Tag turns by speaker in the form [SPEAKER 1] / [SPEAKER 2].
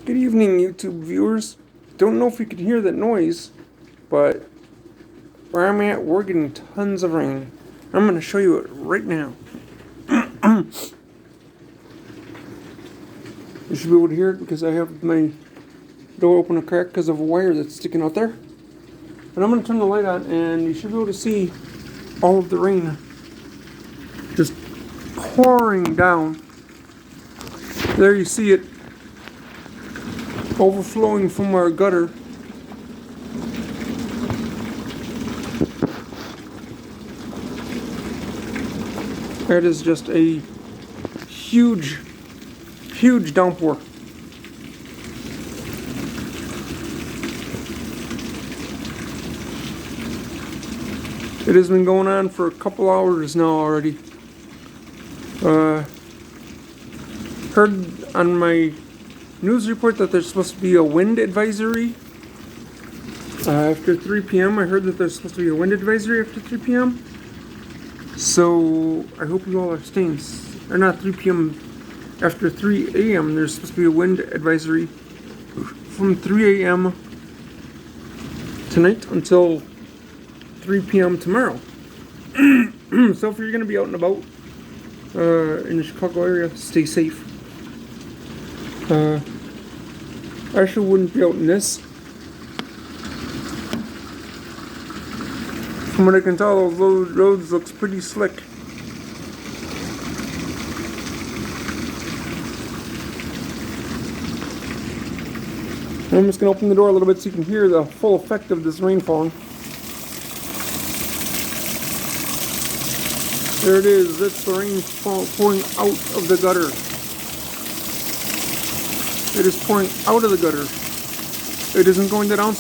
[SPEAKER 1] Good evening, YouTube viewers. Don't know if you can hear that noise, but where I'm at, we're getting tons of rain. I'm going to show you it right now. You should be able to hear it because I have my door open a crack because of a wire that's sticking out there. And I'm going to turn the light on and you should be able to see all of the rain just pouring down. There you see it overflowing from our gutter. That is just a huge downpour. It has been going on for a couple hours now already. Heard on my news report that there's supposed to be a wind advisory after 3 p.m. I heard that there's supposed to be a wind advisory after 3 p.m. So I hope you all are staying, or not 3 p.m. After 3 a.m. there's supposed to be a wind advisory from 3 a.m. tonight until 3 p.m. tomorrow. So if you're going to be out and about in the Chicago area, stay safe. I actually wouldn't be out in this. From what I can tell, those roads looks pretty slick. I'm just going to open the door a little bit so you can hear the full effect of this rain falling. There it is. That's the rain pouring out of the gutter. It is pouring out of the gutter. It isn't going down.